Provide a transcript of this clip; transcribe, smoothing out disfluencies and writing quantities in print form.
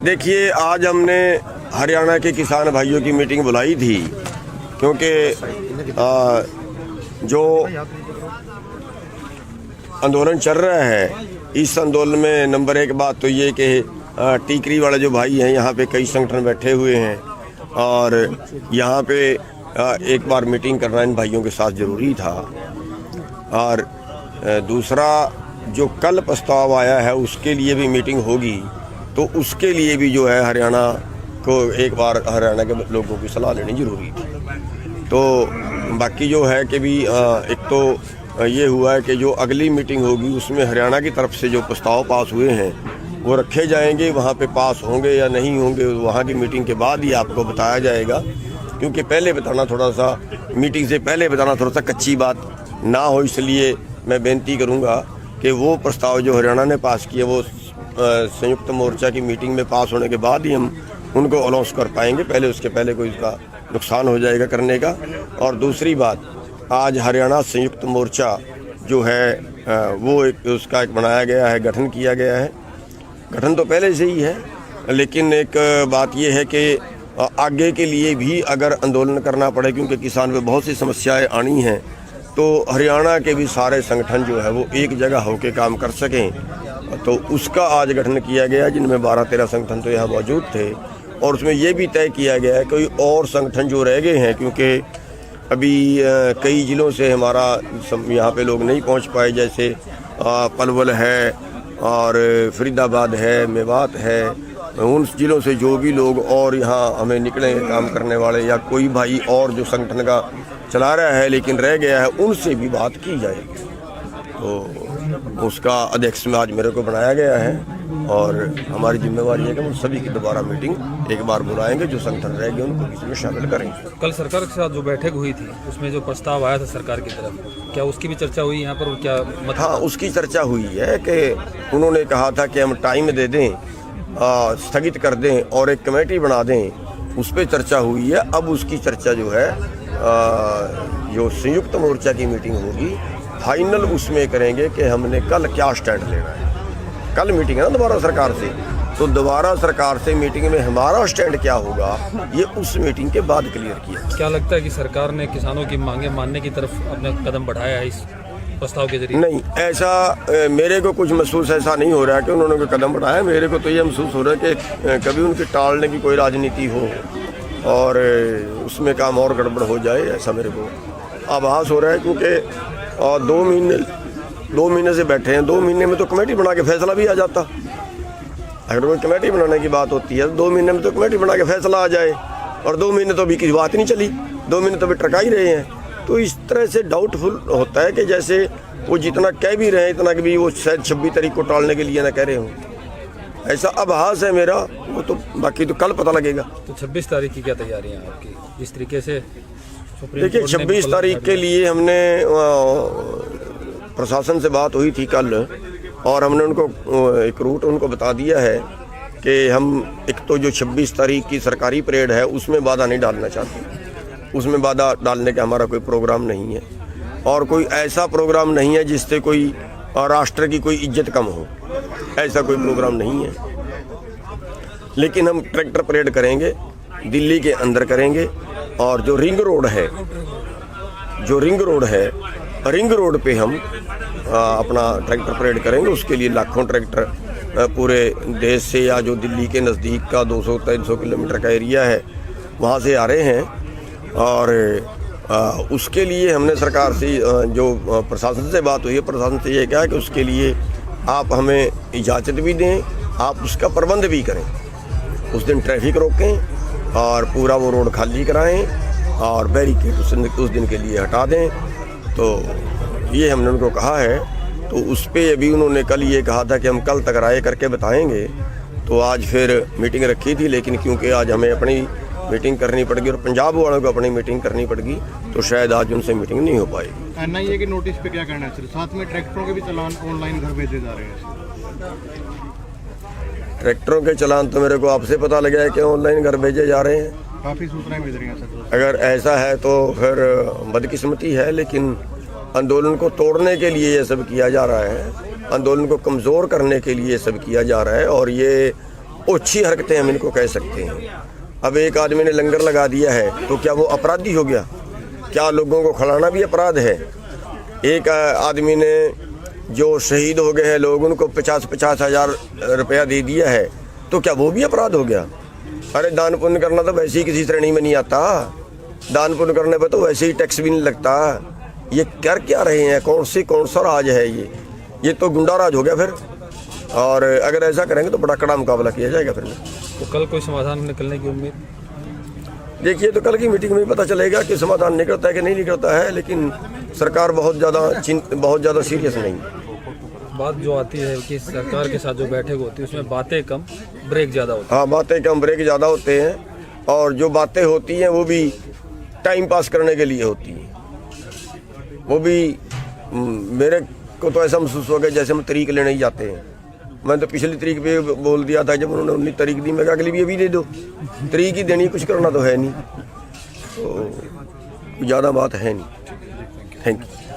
देखिए, आज हमने हरियाणा के किसान भाइयों की मीटिंग बुलाई थी क्योंकि जो आंदोलन चल रहा है, इस आंदोलन में नंबर एक बात तो ये कि टीकरी वाले जो भाई हैं, यहाँ पे कई संगठन बैठे हुए हैं और यहाँ पे एक बार मीटिंग करना इन भाइयों के साथ ज़रूरी था। और दूसरा, जो कल प्रस्ताव आया है उसके लिए भी मीटिंग होगी, तो उसके लिए भी जो है हरियाणा को एक बार हरियाणा के लोगों की सलाह लेनी ज़रूरी थी। तो बाकी जो है कि भी एक तो ये हुआ है कि जो अगली मीटिंग होगी उसमें हरियाणा की तरफ से जो प्रस्ताव पास हुए हैं वो रखे जाएंगे। वहाँ पे पास होंगे या नहीं होंगे वहाँ की मीटिंग के बाद ही आपको बताया जाएगा, क्योंकि पहले बताना थोड़ा सा, मीटिंग से पहले बताना थोड़ा सा कच्ची बात ना हो। इसलिए मैं बेनती करूँगा कि वो प्रस्ताव जो हरियाणा ने पास किए वो संयुक्त मोर्चा की मीटिंग में पास होने के बाद ही हम उनको अनाउंस कर पाएंगे। पहले उसके पहले कोई इसका नुकसान हो जाएगा करने का। और दूसरी बात, आज हरियाणा संयुक्त मोर्चा जो है वो एक उसका एक बनाया गया है, गठन किया गया है। गठन तो पहले से ही है, लेकिन एक बात ये है कि आगे के लिए भी अगर आंदोलन करना पड़े, क्योंकि किसान पे बहुत सी समस्याएं आनी हैं, तो हरियाणा के भी सारे संगठन जो है वो एक जगह होकर काम कर सकें, तो उसका आज गठन किया गया, जिनमें 12-13 संगठन तो यहाँ मौजूद थे। और उसमें ये भी तय किया गया है कोई और संगठन जो रह गए हैं, क्योंकि अभी कई ज़िलों से हमारा यहाँ पे लोग नहीं पहुँच पाए, जैसे पलवल है और फरीदाबाद है, मेवात है, उन ज़िलों से जो भी लोग और यहाँ हमें निकले काम करने वाले या कोई भाई और जो संगठन का चला रहा है लेकिन रह गया है, उनसे भी बात की जाए। तो उसका अध्यक्ष में आज मेरे को बनाया गया है और हमारी जिम्मेवारी है कि हम सभी की दोबारा मीटिंग एक बार बुलाएंगे, जो संगठन रह गए उनको इसमें शामिल करेंगे। कल सरकार के साथ जो बैठक हुई थी उसमें जो प्रस्ताव आया था सरकार की तरफ, क्या उसकी भी चर्चा हुई यहाँ पर? क्या हाँ, उसकी चर्चा हुई है कि उन्होंने कहा था कि हम टाइम दे दें, स्थगित कर दें और एक कमेटी बना दें, उस पर चर्चा हुई है। अब उसकी चर्चा जो है जो संयुक्त मोर्चा की मीटिंग होगी, फाइनल उसमें करेंगे कि हमने कल क्या स्टैंड लेना है। कल मीटिंग है ना दोबारा सरकार से, तो दोबारा सरकार से मीटिंग में हमारा स्टैंड क्या होगा ये उस मीटिंग के बाद क्लियर किया। क्या लगता है कि सरकार ने किसानों की मांगे मानने की तरफ अपना कदम बढ़ाया है इस प्रस्ताव के जरिए? नहीं, ऐसा मेरे को कुछ महसूस ऐसा नहीं हो रहा है कि उन्होंने कोई कदम बढ़ाया। मेरे को तो ये महसूस हो रहा है कि कभी उनकी टालने की कोई राजनीति हो और उसमें काम और गड़बड़ हो जाए, ऐसा मेरे को आभास हो रहा है। क्योंकि 2 महीने से बैठे हैं, 2 महीने में तो कमेटी बना के फैसला भी आ जाता। अगर कोई कमेटी बनाने की बात होती है 2 महीने में तो कमेटी बना के फैसला आ जाए, और 2 महीने तो अभी किसी बात नहीं चली, 2 महीने तो अभी ट्रका ही रहे हैं। तो इस तरह से डाउटफुल होता है कि जैसे वो जितना कह भी रहे हैं इतना कि भी वो शायद 26 तारीख को टालने के लिए ना कह रहे हों, ऐसा आभास है मेरा। वो तो बाकी तो कल पता लगेगा। तो 26 तारीख की क्या तैयारी है आपकी? इस तरीके से देखिए, 26 तारीख के लिए हमने प्रशासन से बात हुई थी कल, और हमने उनको एक रूट उनको बता दिया है कि हम एक तो जो 26 तारीख की सरकारी परेड है उसमें बाधा नहीं डालना चाहते। उसमें बाधा डालने का हमारा कोई प्रोग्राम नहीं है, और कोई ऐसा प्रोग्राम नहीं है जिससे कोई राष्ट्र की कोई इज्जत कम हो, ऐसा कोई प्रोग्राम नहीं है। लेकिन हम ट्रैक्टर परेड करेंगे, दिल्ली के अंदर करेंगे, और जो रिंग रोड है रिंग रोड पे हम अपना ट्रैक्टर परेड करेंगे। उसके लिए लाखों ट्रैक्टर पूरे देश से या जो दिल्ली के नज़दीक का 200-300 किलोमीटर का एरिया है वहाँ से आ रहे हैं। और उसके लिए हमने सरकार से जो प्रशासन से बात हुई है, प्रशासन से ये कहा कि उसके लिए आप हमें इजाज़त भी दें, आप उसका प्रबंध भी करें। उस दिन ट्रैफिक रोकें और पूरा वो रोड खाली कराएं और बैरिकेड उस दिन के लिए हटा दें। तो ये हमने उनको कहा है। तो उस पर अभी उन्होंने कल ये कहा था कि हम कल तक राय करके बताएंगे। तो आज फिर मीटिंग रखी थी, लेकिन क्योंकि आज हमें अपनी मीटिंग करनी पड़ेगी और पंजाब वालों को अपनी मीटिंग करनी पड़ेगी, तो शायद आज उनसे मीटिंग नहीं हो पाएगी। एनआईए के नोटिस पे क्या कहना है? साथ में ट्रैक्टरों के भी चालान ऑनलाइन घर भेजे जा रहे हैं। ट्रैक्टरों के चालान तो मेरे को आपसे पता लगा है कि ऑनलाइन घर भेजे जा रहे हैं। काफ़ी सूचनाएं मिल रही हैं सर। अगर ऐसा है तो फिर बदकिस्मती है, लेकिन आंदोलन को तोड़ने के लिए ये सब किया जा रहा है, आंदोलन को कमज़ोर करने के लिए ये सब किया जा रहा है। और ये ओछी हरकतें हम इनको कह सकते हैं। अब एक आदमी ने लंगर लगा दिया है तो क्या वो अपराधी हो गया? क्या लोगों को खिलाना भी अपराध है? एक आदमी ने जो शहीद हो गए हैं लोग, उनको 50-50 हज़ार रुपया दे दिया है तो क्या वो भी अपराध हो गया? अरे दान पुण्य करना तो वैसे ही किसी श्रेणी में नहीं आता। दान पुण्य करने पर तो वैसे ही टैक्स भी नहीं लगता। ये कर क्या रहे हैं? कौन सा राज है ये तो गुंडा राज हो गया फिर। और अगर ऐसा करेंगे तो बड़ा कड़ा मुकाबला किया जाएगा फिर। तो कल कोई समाधान निकलने की उम्मीद? देखिए, तो कल की मीटिंग में पता चलेगा कि समाधान निकलता है कि नहीं निकलता है, लेकिन सरकार बहुत ज़्यादा सीरियस नहीं है। बात जो आती है कि सरकार के साथ जो बैठक होती है उसमें बातें कम ब्रेक ज़्यादा होती है। हाँ, बातें कम ब्रेक ज़्यादा होते हैं, और जो बातें होती हैं वो भी टाइम पास करने के लिए होती हैं। वो भी मेरे को तो ऐसा महसूस हो गया जैसे हम तरीक लेने ही जाते हैं। मैं तो पिछली तरीक पे बोल दिया था, जब उन्होंने 19 तारीख दी, मैं कहा अगली भी अभी दे दो। तरीक ही देनी, कुछ करना तो है नहीं, तो ज़्यादा बात है नहीं। Thank you.